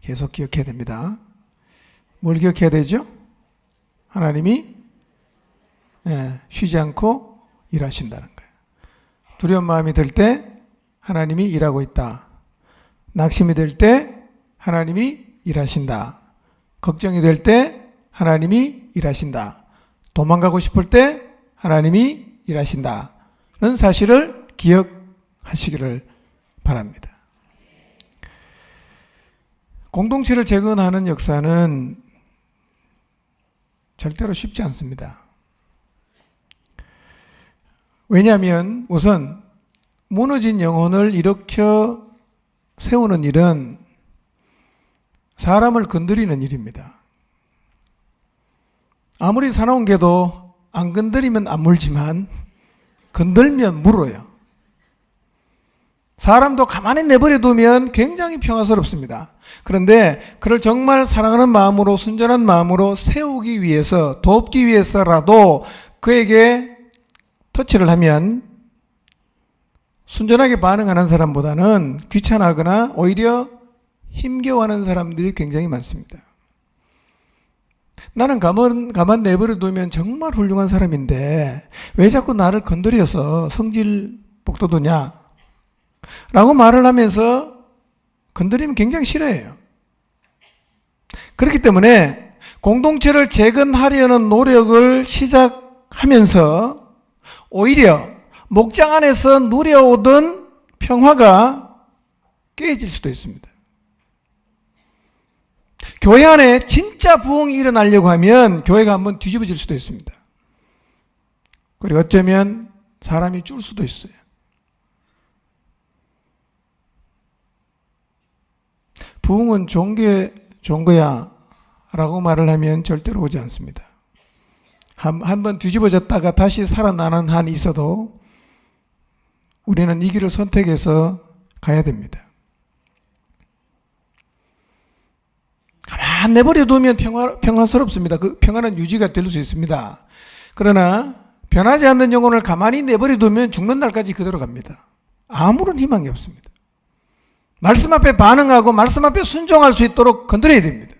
계속 기억해야 됩니다. 뭘 기억해야 되죠? 하나님이 쉬지 않고 일하신다는 거예요. 두려운 마음이 들 때 하나님이 일하고 있다. 낙심이 될 때 하나님이 일하신다. 걱정이 될 때 하나님이 일하신다. 도망가고 싶을 때 하나님이 일하신다는 사실을 기억하시기를 바랍니다. 공동체를 재건하는 역사는 절대로 쉽지 않습니다. 왜냐하면 우선 무너진 영혼을 일으켜 세우는 일은 사람을 건드리는 일입니다. 아무리 사나운 개도 안 건드리면 안 물지만 건들면 물어요. 사람도 가만히 내버려 두면 굉장히 평화스럽습니다. 그런데 그를 정말 사랑하는 마음으로 순전한 마음으로 세우기 위해서 돕기 위해서라도 그에게 터치를 하면 순전하게 반응하는 사람보다는 귀찮아하거나 오히려 힘겨워하는 사람들이 굉장히 많습니다. 나는 가만 내버려 두면 정말 훌륭한 사람인데 왜 자꾸 나를 건드려서 성질 복돋우냐 라고 말을 하면서 건드리면 굉장히 싫어해요. 그렇기 때문에 공동체를 재건하려는 노력을 시작하면서 오히려 목장 안에서 누려오던 평화가 깨질 수도 있습니다. 교회 안에 진짜 부흥이 일어나려고 하면 교회가 한번 뒤집어질 수도 있습니다. 그리고 어쩌면 사람이 줄 수도 있어요. 부흥은 좋은 거야 라고 말을 하면 절대로 오지 않습니다. 한번 뒤집어졌다가 다시 살아나는 한이 있어도 우리는 이 길을 선택해서 가야 됩니다. 가만 내버려 두면 평화스럽습니다. 그 평화는 유지가 될 수 있습니다. 그러나 변하지 않는 영혼을 가만히 내버려 두면 죽는 날까지 그대로 갑니다. 아무런 희망이 없습니다. 말씀 앞에 반응하고 말씀 앞에 순종할 수 있도록 건드려야 됩니다.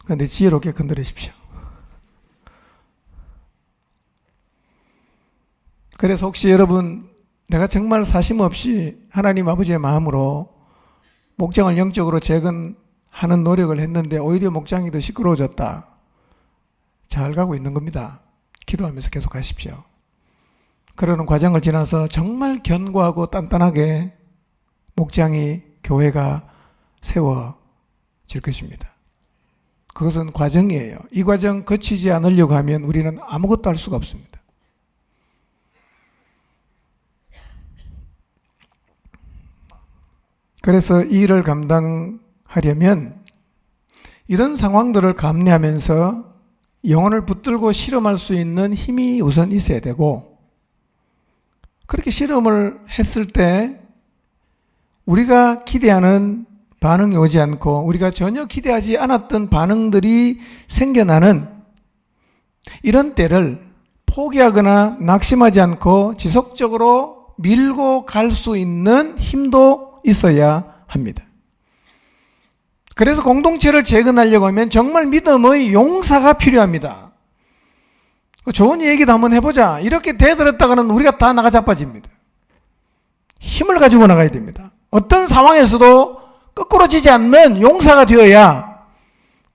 그런데 지혜롭게 건드리십시오. 그래서 혹시 여러분 내가 정말 사심 없이 하나님 아버지의 마음으로 목장을 영적으로 재건하는 노력을 했는데 오히려 목장이 더 시끄러워졌다. 잘 가고 있는 겁니다. 기도하면서 계속 하십시오. 그러는 과정을 지나서 정말 견고하고 단단하게 목장이 교회가 세워질 것입니다. 그것은 과정이에요. 이 과정 거치지 않으려고 하면 우리는 아무것도 할 수가 없습니다. 그래서 이 일을 감당하려면 이런 상황들을 감내하면서 영혼을 붙들고 실험할 수 있는 힘이 우선 있어야 되고, 그렇게 실험을 했을 때 우리가 기대하는 반응이 오지 않고 우리가 전혀 기대하지 않았던 반응들이 생겨나는 이런 때를 포기하거나 낙심하지 않고 지속적으로 밀고 갈 수 있는 힘도 있어야 합니다. 그래서 공동체를 재건하려고 하면 정말 믿음의 용사가 필요합니다. 좋은 얘기도 한번 해보자 이렇게 대들었다가는 우리가 다 나가 자빠집니다. 힘을 가지고 나가야 됩니다. 어떤 상황에서도 거꾸로 지지 않는 용사가 되어야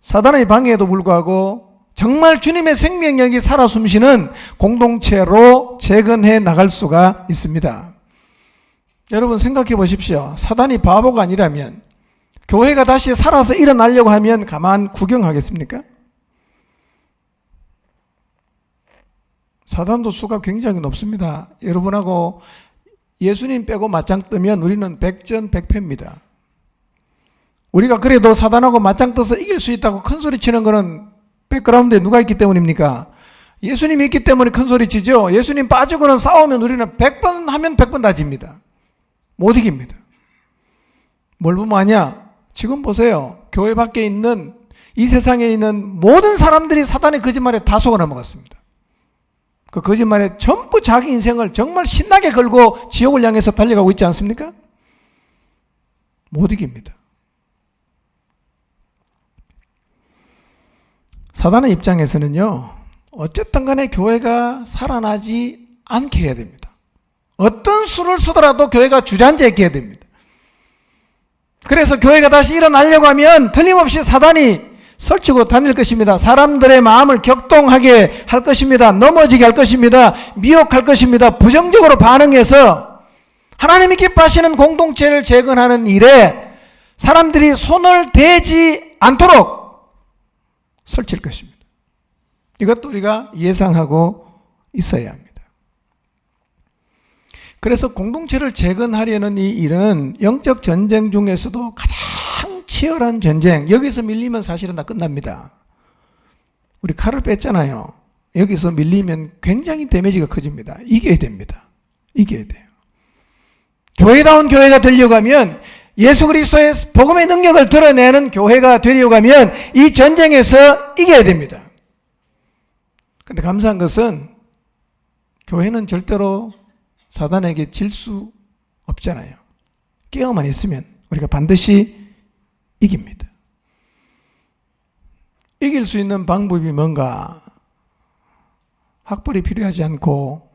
사단의 방해에도 불구하고 정말 주님의 생명력이 살아 숨쉬는 공동체로 재건해 나갈 수가 있습니다. 여러분 생각해 보십시오. 사단이 바보가 아니라면 교회가 다시 살아서 일어나려고 하면 가만 구경하겠습니까? 사단도 수가 굉장히 높습니다. 여러분하고 예수님 빼고 맞짱 뜨면 우리는 백전백패입니다. 우리가 그래도 사단하고 맞짱 떠서 이길 수 있다고 큰소리 치는 것은 백그라운드에 누가 있기 때문입니까? 예수님이 있기 때문에 큰소리 치죠. 예수님 빠지고는 싸우면 우리는 100번 하면 100번 다 집니다. 못 이깁니다. 뭘 보면 아냐? 지금 보세요. 교회 밖에 있는 이 세상에 있는 모든 사람들이 사단의 거짓말에 다 속아 넘어갔습니다. 그 거짓말에 전부 자기 인생을 정말 신나게 걸고 지옥을 향해서 달려가고 있지 않습니까? 못 이깁니다. 사단의 입장에서는요, 어쨌든 간에 교회가 살아나지 않게 해야 됩니다. 어떤 수를 쓰더라도 교회가 주저앉아있게 해야 됩니다. 그래서 교회가 다시 일어나려고 하면 틀림없이 사단이 설치고 다닐 것입니다. 사람들의 마음을 격동하게 할 것입니다. 넘어지게 할 것입니다. 미혹할 것입니다. 부정적으로 반응해서 하나님이 기뻐하시는 공동체를 재건하는 일에 사람들이 손을 대지 않도록 설칠 것입니다. 이것도 우리가 예상하고 있어야 합니다. 그래서 공동체를 재건하려는 이 일은 영적 전쟁 중에서도 가장 치열한 전쟁. 여기서 밀리면 사실은 다 끝납니다. 우리 칼을 뺐잖아요. 여기서 밀리면 굉장히 데미지가 커집니다. 이겨야 됩니다. 이겨야 돼요. 교회다운 교회가 되려고 하면, 예수 그리스도의 복음의 능력을 드러내는 교회가 되려고 하면 이 전쟁에서 이겨야 됩니다. 그런데 감사한 것은 교회는 절대로 사단에게 질 수 없잖아요. 깨어만 있으면 우리가 반드시 이깁니다. 이길 수 있는 방법이 뭔가? 학벌이 필요하지 않고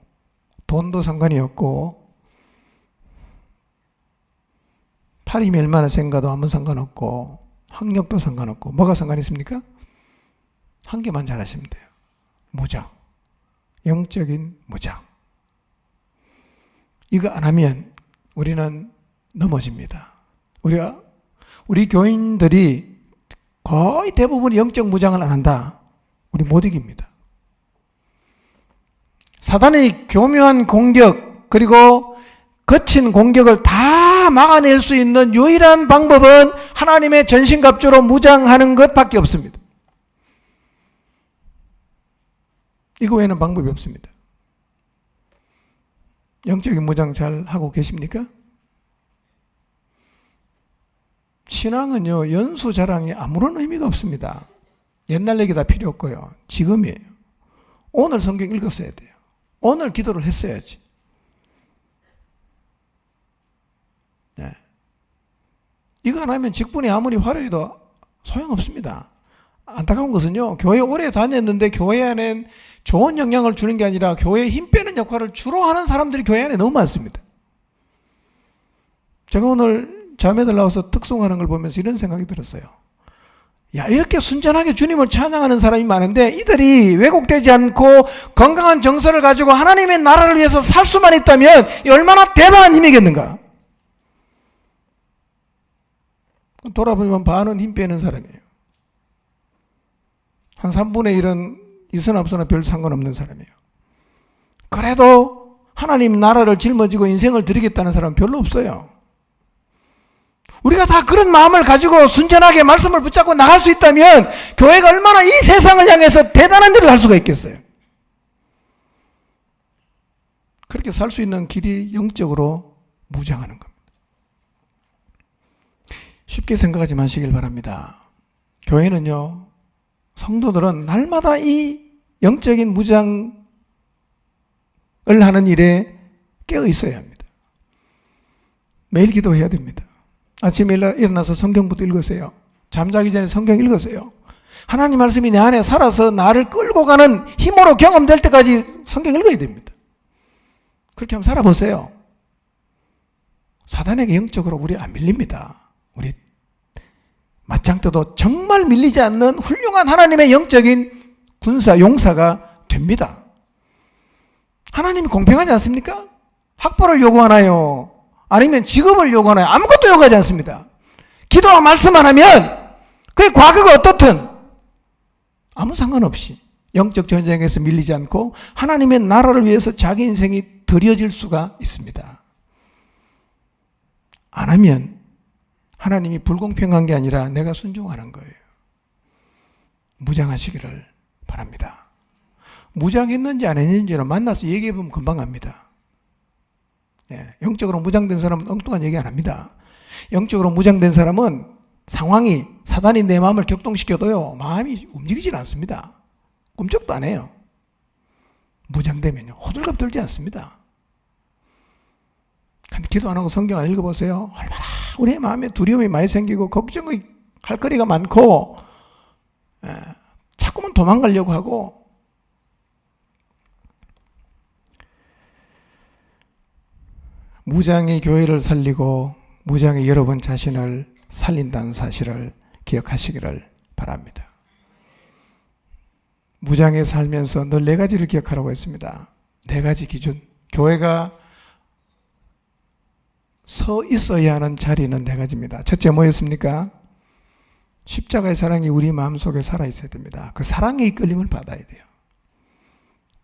돈도 상관이 없고 팔힘이 얼마나 센가도 아무 상관없고 학력도 상관없고 뭐가 상관 있습니까? 한 개만 잘하시면 돼요. 무장. 영적인 무장. 이거 안 하면 우리는 넘어집니다. 우리 교인들이 거의 대부분 영적 무장을 안 한다. 우리 못 이깁니다. 사단의 교묘한 공격 그리고 거친 공격을 다 막아낼 수 있는 유일한 방법은 하나님의 전신갑주로 무장하는 것밖에 없습니다. 이거 외에는 방법이 없습니다. 영적인 무장 잘 하고 계십니까? 신앙은요, 연수 자랑이 아무런 의미가 없습니다. 옛날 얘기 다 필요 없고요. 지금이에요. 오늘 성경 읽었어야 돼요. 오늘 기도를 했어야지. 네. 이거 안 하면 직분이 아무리 화려해도 소용없습니다. 안타까운 것은요, 교회 오래 다녔는데 교회 안엔 좋은 영향을 주는 게 아니라 교회에 힘 빼는 역할을 주로 하는 사람들이 교회 안에 너무 많습니다. 제가 오늘 자매들 나와서 특송하는 걸 보면서 이런 생각이 들었어요. 야, 이렇게 순전하게 주님을 찬양하는 사람이 많은데 이들이 왜곡되지 않고 건강한 정서를 가지고 하나님의 나라를 위해서 살 수만 있다면 얼마나 대단한 힘이겠는가. 돌아보면 반은 힘 빼는 사람이에요. 한 3분의 1은 이선 앞서나 별 상관없는 사람이에요. 그래도 하나님 나라를 짊어지고 인생을 드리겠다는 사람은 별로 없어요. 우리가 다 그런 마음을 가지고 순전하게 말씀을 붙잡고 나갈 수 있다면 교회가 얼마나 이 세상을 향해서 대단한 일을 할 수가 있겠어요. 그렇게 살 수 있는 길이 영적으로 무장하는 겁니다. 쉽게 생각하지 마시길 바랍니다. 교회는요, 성도들은 날마다 이 영적인 무장을 하는 일에 깨어 있어야 합니다. 매일 기도해야 됩니다. 아침에 일어나서 성경부터 읽으세요. 잠자기 전에 성경 읽으세요. 하나님 말씀이 내 안에 살아서 나를 끌고 가는 힘으로 경험될 때까지 성경 읽어야 됩니다. 그렇게 한번 살아보세요. 사단에게 영적으로 우리 안 밀립니다. 우리 맞짱 떠도 정말 밀리지 않는 훌륭한 하나님의 영적인 군사, 용사가 됩니다. 하나님이 공평하지 않습니까? 학벌을 요구하나요? 아니면 직업을 요구하나요? 아무것도 요구하지 않습니다. 기도와 말씀만 하면 그의 과거가 어떻든 아무 상관없이 영적 전쟁에서 밀리지 않고 하나님의 나라를 위해서 자기 인생이 드려질 수가 있습니다. 안 하면 하나님이 불공평한 게 아니라 내가 순종하는 거예요. 무장하시기를 바랍니다. 무장했는지 안 했는지는 만나서 얘기해보면 금방 압니다. 영적으로 무장된 사람은 엉뚱한 얘기 안 합니다. 영적으로 무장된 사람은 상황이 사단이 내 마음을 격동시켜도요, 마음이 움직이질 않습니다. 꿈쩍도 안 해요. 무장되면요, 호들갑 떨지 않습니다. 근데 기도 안 하고 성경 안 읽어보세요. 얼마나 우리의 마음에 두려움이 많이 생기고 걱정할 거리가 많고 자꾸 자꾸만 도망가려고 하고, 무장이 교회를 살리고 무장이 여러분 자신을 살린다는 사실을 기억하시기를 바랍니다. 무장에 살면서 늘 네 가지를 기억하라고 했습니다. 네 가지 기준. 교회가 서 있어야 하는 자리는 네 가지입니다. 첫째 뭐였습니까? 십자가의 사랑이 우리 마음속에 살아있어야 됩니다. 그 사랑의 이끌림을 받아야 돼요.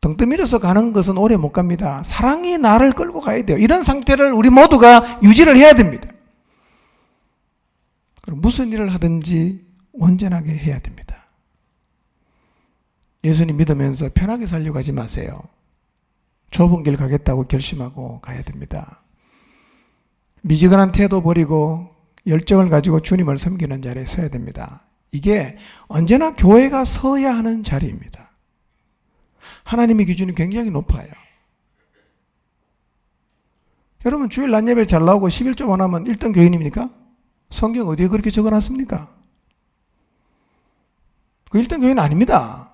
등 떠밀어서 가는 것은 오래 못 갑니다. 사랑이 나를 끌고 가야 돼요. 이런 상태를 우리 모두가 유지를 해야 됩니다. 그럼 무슨 일을 하든지 온전하게 해야 됩니다. 예수님 믿으면서 편하게 살려고 하지 마세요. 좁은 길 가겠다고 결심하고 가야 됩니다. 미지근한 태도 버리고 열정을 가지고 주님을 섬기는 자리에 서야 됩니다. 이게 언제나 교회가 서야 하는 자리입니다. 하나님의 기준이 굉장히 높아요. 여러분 주일 낮 예배 잘 나오고 11조만 하면 1등 교인입니까? 성경 어디에 그렇게 적어놨습니까? 그 1등 교인 아닙니다.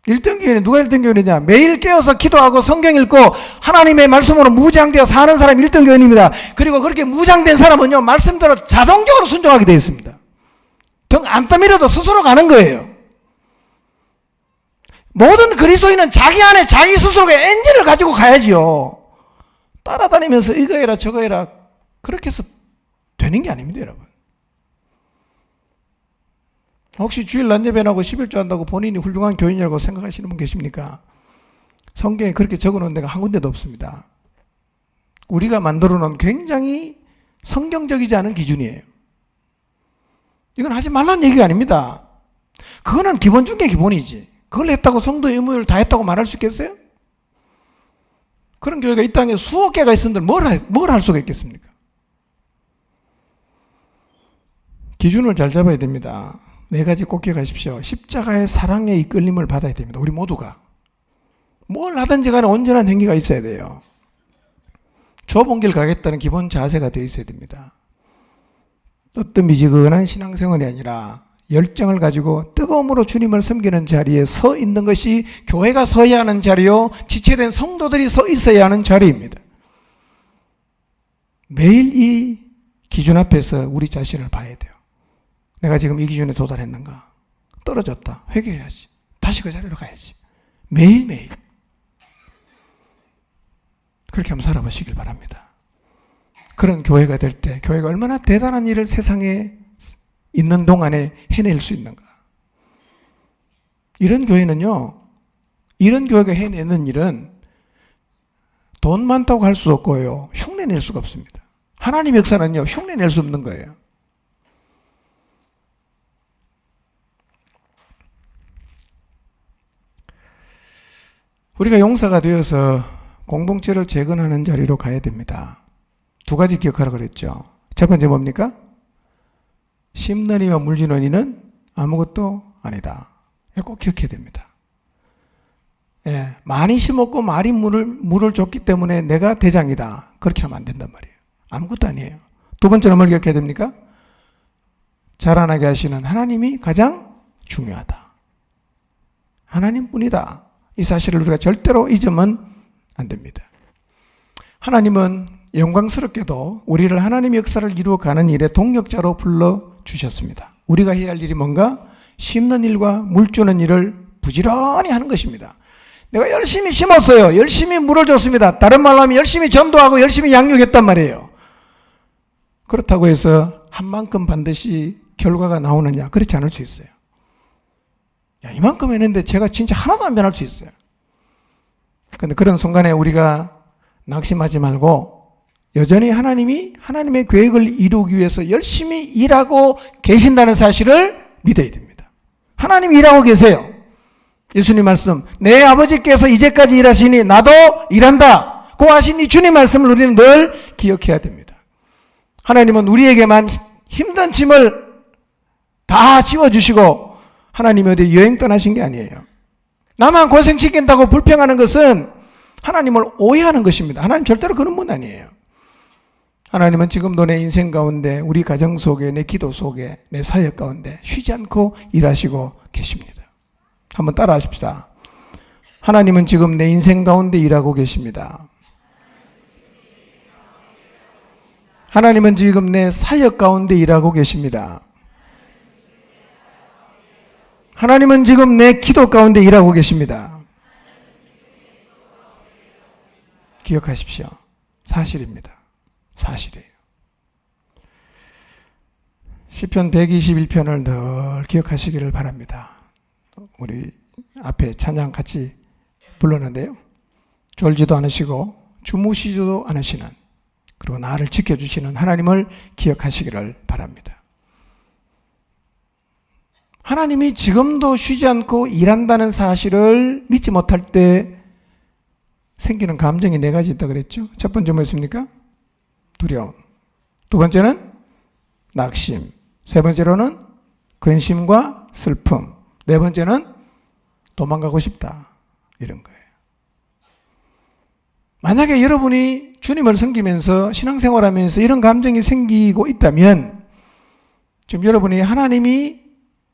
1등 교인은 누가 1등 교인이냐? 매일 깨어서 기도하고 성경 읽고 하나님의 말씀으로 무장되어 사는 사람이 1등 교인입니다. 그리고 그렇게 무장된 사람은요, 말씀대로 자동적으로 순종하게 되어 있습니다. 등 안 떠밀어도 스스로 가는 거예요. 모든 그리스도인은 자기 안에 자기 스스로의 엔진을 가지고 가야지요. 따라다니면서 이거 해라 저거 해라 그렇게 해서 되는 게 아닙니다, 여러분. 혹시 주일 낮 예배하고 11조 한다고 본인이 훌륭한 교인이라고 생각하시는 분 계십니까? 성경에 그렇게 적어놓은 데가 한 군데도 없습니다. 우리가 만들어 놓은 굉장히 성경적이지 않은 기준이에요. 이건 하지 말라는 얘기가 아닙니다. 그거는 기본 중에 기본이지. 그걸 했다고 성도의 의무를 다 했다고 말할 수 있겠어요? 그런 교회가 이 땅에 수억 개가 있었는데 뭘 할 수가 있겠습니까? 기준을 잘 잡아야 됩니다. 네 가지 꼭 기억하십시오. 십자가의 사랑의 이끌림을 받아야 됩니다. 우리 모두가. 뭘 하든지 간에 온전한 행위가 있어야 돼요. 좁은 길 가겠다는 기본 자세가 되어 있어야 됩니다. 뜨뜻미지근한 신앙생활이 아니라 열정을 가지고 뜨거움으로 주님을 섬기는 자리에 서 있는 것이 교회가 서야 하는 자리요, 지체된 성도들이 서 있어야 하는 자리입니다. 매일 이 기준 앞에서 우리 자신을 봐야 돼요. 내가 지금 이 기준에 도달했는가? 떨어졌다. 회개해야지. 다시 그 자리로 가야지. 매일매일. 그렇게 한번 살아보시길 바랍니다. 그런 교회가 될 때 교회가 얼마나 대단한 일을 세상에 있는 동안에 해낼 수 있는가? 이런 교회는요, 이런 교회가 해내는 일은 돈 많다고 할 수 없고요, 흉내낼 수가 없습니다. 하나님의 역사는요, 흉내낼 수 없는 거예요. 우리가 용사가 되어서 공동체를 재건하는 자리로 가야 됩니다. 두 가지 기억하라 그랬죠. 첫 번째 뭡니까? 심는 이와 물 주는 이는 아무것도 아니다. 이거 꼭 기억해야 됩니다. 예, 많이 심었고 많이 물을 줬기 때문에 내가 대장이다. 그렇게 하면 안 된단 말이에요. 아무것도 아니에요. 두 번째는 뭘 기억해야 됩니까? 자라나게 하시는 하나님이 가장 중요하다. 하나님뿐이다. 이 사실을 우리가 절대로 잊으면 안 됩니다. 하나님은 영광스럽게도 우리를 하나님의 역사를 이루어가는 일에 동력자로 불러주셨습니다. 우리가 해야 할 일이 뭔가? 심는 일과 물 주는 일을 부지런히 하는 것입니다. 내가 열심히 심었어요. 열심히 물을 줬습니다. 다른 말로 하면 열심히 전도하고 열심히 양육했단 말이에요. 그렇다고 해서 한 만큼 반드시 결과가 나오느냐? 그렇지 않을 수 있어요. 야, 이만큼 했는데 제가 진짜 하나도 안 변할 수 있어요. 그런데 그런 순간에 우리가 낙심하지 말고 여전히 하나님이 하나님의 계획을 이루기 위해서 열심히 일하고 계신다는 사실을 믿어야 됩니다. 하나님이 일하고 계세요. 예수님 말씀, 내 아버지께서 이제까지 일하시니 나도 일한다. 고 하신 이 주님 말씀을 우리는 늘 기억해야 됩니다. 하나님은 우리에게만 힘든 짐을 다 지워주시고 하나님이 어디 여행 떠나신 게 아니에요. 나만 고생시킨다고 불평하는 것은 하나님을 오해하는 것입니다. 하나님 절대로 그런 분 아니에요. 하나님은 지금도 내 인생 가운데, 우리 가정 속에, 내 기도 속에, 내 사역 가운데 쉬지 않고 일하시고 계십니다. 한번 따라 하십시다. 하나님은 지금 내 인생 가운데 일하고 계십니다. 하나님은 지금 내 사역 가운데 일하고 계십니다. 하나님은 지금 내 기도 가운데 일하고 계십니다. 기억하십시오. 사실입니다. 사실이에요. 시편 121편을 늘 기억하시기를 바랍니다. 우리 앞에 찬양 같이 불렀는데요. 졸지도 않으시고 주무시지도 않으시는, 그리고 나를 지켜주시는 하나님을 기억하시기를 바랍니다. 하나님이 지금도 쉬지 않고 일한다는 사실을 믿지 못할 때 생기는 감정이 네 가지 있다고 그랬죠. 첫 번째 뭐였습니까? 두려움. 두 번째는 낙심. 세 번째로는 근심과 슬픔. 네 번째는 도망가고 싶다. 이런 거예요. 만약에 여러분이 주님을 섬기면서 신앙생활하면서 이런 감정이 생기고 있다면 지금 여러분이 하나님이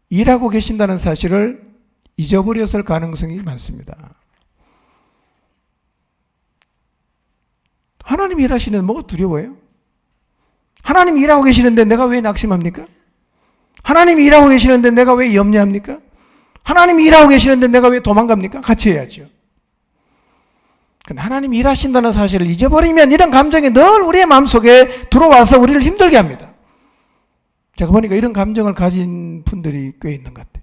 일하고 계신다는 사실을 잊어버렸을 가능성이 많습니다. 하나님이 일하시는데 뭐가 두려워요? 하나님이 일하고 계시는데 내가 왜 낙심합니까? 하나님이 일하고 계시는데 내가 왜 염려합니까? 하나님이 일하고 계시는데 내가 왜 도망갑니까? 같이 해야죠. 근데 하나님이 일하신다는 사실을 잊어버리면 이런 감정이 늘 우리의 마음속에 들어와서 우리를 힘들게 합니다. 제가 보니까 이런 감정을 가진 분들이 꽤 있는 것 같아요.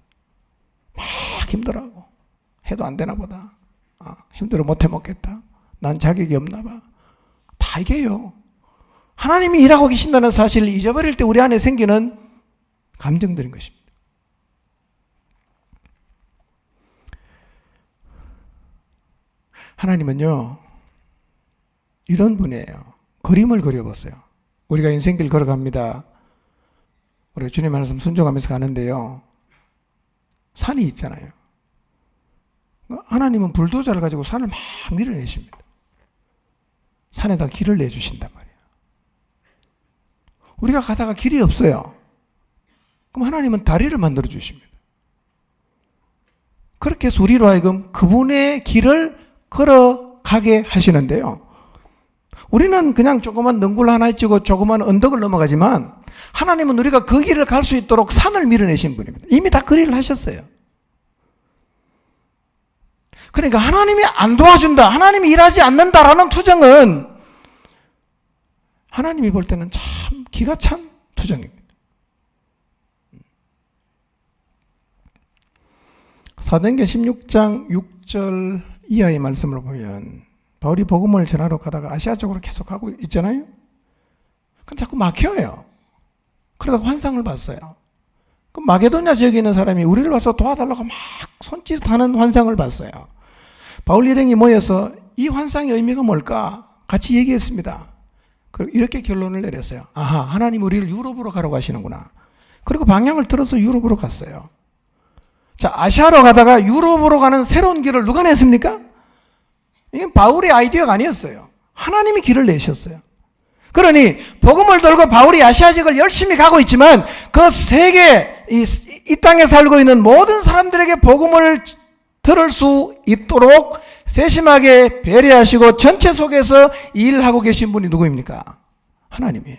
막 힘들어하고 해도 안 되나 보다. 힘들어 못 해먹겠다. 난 자격이 없나 봐. 다 이게요. 하나님이 일하고 계신다는 사실을 잊어버릴 때 우리 안에 생기는 감정들인 것입니다. 하나님은요, 이런 분이에요. 그림을 그려보세요. 우리가 인생길 걸어갑니다. 우리 주님 말씀 순종하면서 가는데요, 산이 있잖아요. 하나님은 불도저를 가지고 산을 막 밀어내십니다. 산에다 길을 내주신단 말이에요. 우리가 가다가 길이 없어요. 그럼 하나님은 다리를 만들어 주십니다. 그렇게 해서 우리로 하여금 그분의 길을 걸어가게 하시는데요. 우리는 그냥 조그만 능굴 하나 찍고 조그만 언덕을 넘어가지만 하나님은 우리가 그 길을 갈 수 있도록 산을 밀어내신 분입니다. 이미 다 그 일을 하셨어요. 그러니까 하나님이 안 도와준다, 하나님이 일하지 않는다라는 투정은 하나님이 볼 때는 참 기가 찬 투정입니다. 사도행전 16장 6절 이하의 말씀을 보면 바울이 복음을 전하러 가다가 아시아 쪽으로 계속 가고 있잖아요. 그럼 자꾸 막혀요. 그러다가 환상을 봤어요. 그럼 마게도냐 지역에 있는 사람이 우리를 와서 도와달라고 막 손짓하는 환상을 봤어요. 바울 일행이 모여서 이 환상의 의미가 뭘까? 같이 얘기했습니다. 그리고 이렇게 결론을 내렸어요. 아하, 하나님 우리를 유럽으로 가라고 하시는구나. 그리고 방향을 틀어서 유럽으로 갔어요. 자, 아시아로 가다가 유럽으로 가는 새로운 길을 누가 냈습니까? 이건 바울의 아이디어가 아니었어요. 하나님이 길을 내셨어요. 그러니 복음을 들고 바울이 아시아 지역을 열심히 가고 있지만 그 세계, 이 땅에 살고 있는 모든 사람들에게 복음을 들을 수 있도록 세심하게 배려하시고 전체 속에서 일하고 계신 분이 누구입니까? 하나님이에요.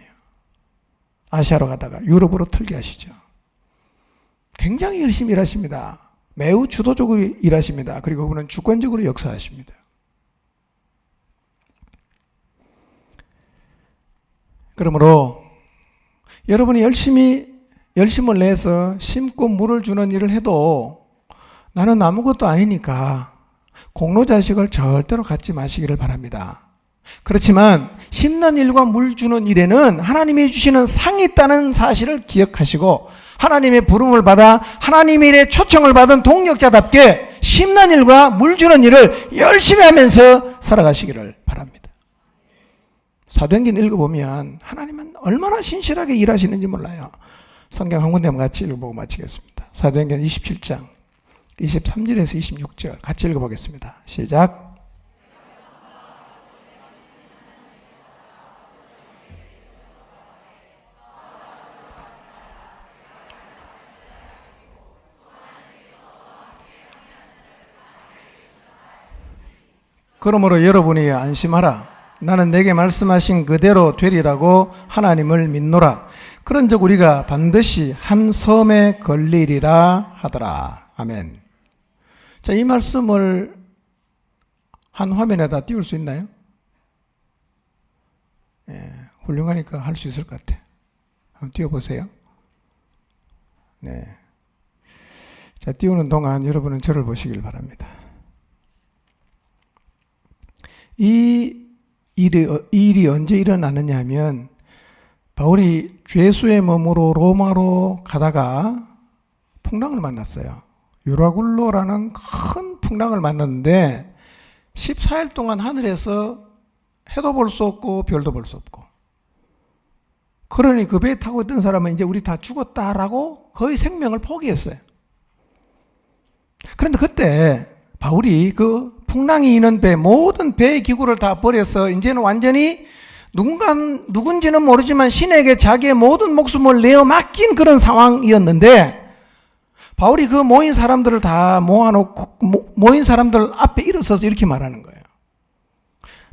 아시아로 가다가 유럽으로 틀게 하시죠. 굉장히 열심히 일하십니다. 매우 주도적으로 일하십니다. 그리고 그분은 주권적으로 역사하십니다. 그러므로 여러분이 열심을 내서 심고 물을 주는 일을 해도 나는 아무것도 아니니까 공로자식을 절대로 갖지 마시기를 바랍니다. 그렇지만 심는 일과 물 주는 일에는 하나님이 주시는 상이 있다는 사실을 기억하시고 하나님의 부름을 받아 하나님의 일에 초청을 받은 동력자답게 심는 일과 물 주는 일을 열심히 하면서 살아가시기를 바랍니다. 사도행전 읽어보면 하나님은 얼마나 신실하게 일하시는지 몰라요. 성경 한 군데만 같이 읽어보고 마치겠습니다. 사도행전 27장 23절에서 26절 같이 읽어보겠습니다. 시작. 그러므로 여러분이 안심하라. 나는 내게 말씀하신 그대로 되리라고 하나님을 믿노라. 그런즉 우리가 반드시 한 섬에 걸리리라 하더라. 아멘. 자, 이 말씀을 한 화면에다 띄울 수 있나요? 예, 훌륭하니까 할 수 있을 것 같아. 한번 띄워보세요. 네. 자, 띄우는 동안 여러분은 저를 보시길 바랍니다. 이 일이 언제 일어나느냐 하면 바울이 죄수의 몸으로 로마로 가다가 풍랑을 만났어요. 유라굴로라는 큰 풍랑을 만났는데 14일 동안 하늘에서 해도 볼 수 없고 별도 볼 수 없고, 그러니 그 배에 타고 있던 사람은 이제 우리 다 죽었다라고 거의 생명을 포기했어요. 그런데 그때 바울이 그 풍랑이 있는 배, 모든 배의 기구를 다 버려서 이제는 완전히 누군지는 모르지만 신에게 자기의 모든 목숨을 내어 맡긴 그런 상황이었는데, 바울이 그 모인 사람들을 다 모아놓고 모인 사람들 앞에 일어서서 이렇게 말하는 거예요.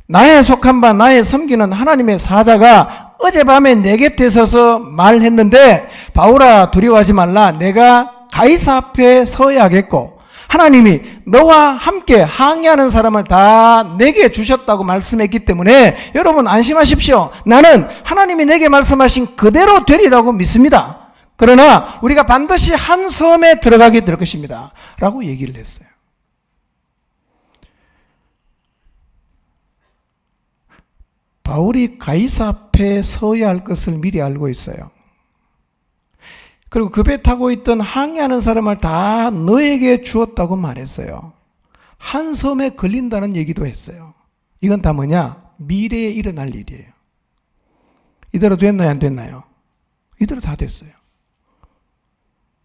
나의 속한 바 나의 섬기는 하나님의 사자가 어젯밤에 내 곁에 서서 말했는데, 바울아 두려워하지 말라. 내가 가이사 앞에 서야겠고 하나님이 너와 함께 항해하는 사람을 다 내게 주셨다고 말씀했기 때문에 여러분 안심하십시오. 나는 하나님이 내게 말씀하신 그대로 되리라고 믿습니다. 그러나 우리가 반드시 한 섬에 들어가게 될 것입니다 라고 얘기를 했어요. 바울이 가이사 앞에 서야 할 것을 미리 알고 있어요. 그리고 그 배 타고 있던 항해하는 사람을 다 너에게 주었다고 말했어요. 한 섬에 걸린다는 얘기도 했어요. 이건 다 뭐냐? 미래에 일어날 일이에요. 이대로 됐나요? 안 됐나요? 이대로 다 됐어요.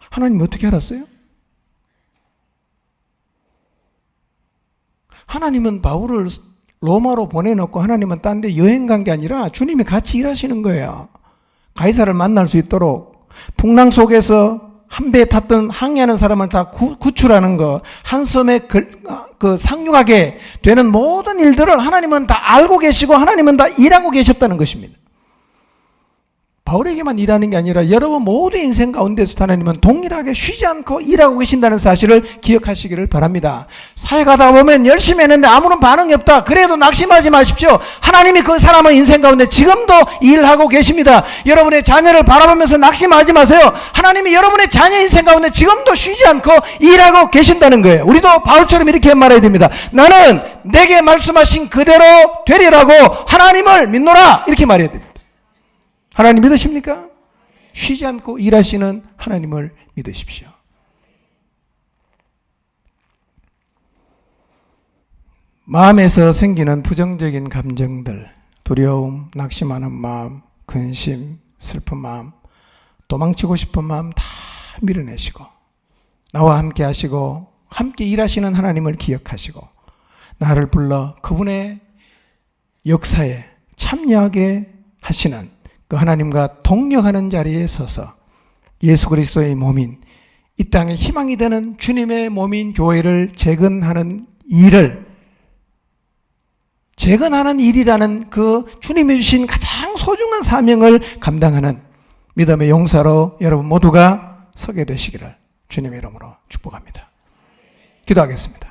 하나님 어떻게 알았어요? 하나님은 바울을 로마로 보내놓고 하나님은 딴 데 여행 간 게 아니라 주님이 같이 일하시는 거예요. 가이사를 만날 수 있도록 풍랑 속에서 한 배에 탔던 항해하는 사람을 다 구출하는 거, 한 섬에 상륙하게 되는 모든 일들을 하나님은 다 알고 계시고 하나님은 다 일하고 계셨다는 것입니다. 바울에게만 일하는 게 아니라 여러분 모두의 인생 가운데서 하나님은 동일하게 쉬지 않고 일하고 계신다는 사실을 기억하시기를 바랍니다. 사역하다 보면 열심히 했는데 아무런 반응이 없다. 그래도 낙심하지 마십시오. 하나님이 그 사람의 인생 가운데 지금도 일하고 계십니다. 여러분의 자녀를 바라보면서 낙심하지 마세요. 하나님이 여러분의 자녀 인생 가운데 지금도 쉬지 않고 일하고 계신다는 거예요. 우리도 바울처럼 이렇게 말해야 됩니다. 나는 내게 말씀하신 그대로 되리라고 하나님을 믿노라. 이렇게 말해야 됩니다. 하나님 믿으십니까? 쉬지 않고 일하시는 하나님을 믿으십시오. 마음에서 생기는 부정적인 감정들, 두려움, 낙심하는 마음, 근심, 슬픈 마음, 도망치고 싶은 마음 다 밀어내시고 나와 함께 하시고 함께 일하시는 하나님을 기억하시고 나를 불러 그분의 역사에 참여하게 하시는 그 하나님과 동력하는 자리에 서서 예수 그리스도의 몸인 이 땅에 희망이 되는 주님의 몸인 교회를 재건하는 일이라는 그 주님이 주신 가장 소중한 사명을 감당하는 믿음의 용사로 여러분 모두가 서게 되시기를 주님의 이름으로 축복합니다. 기도하겠습니다.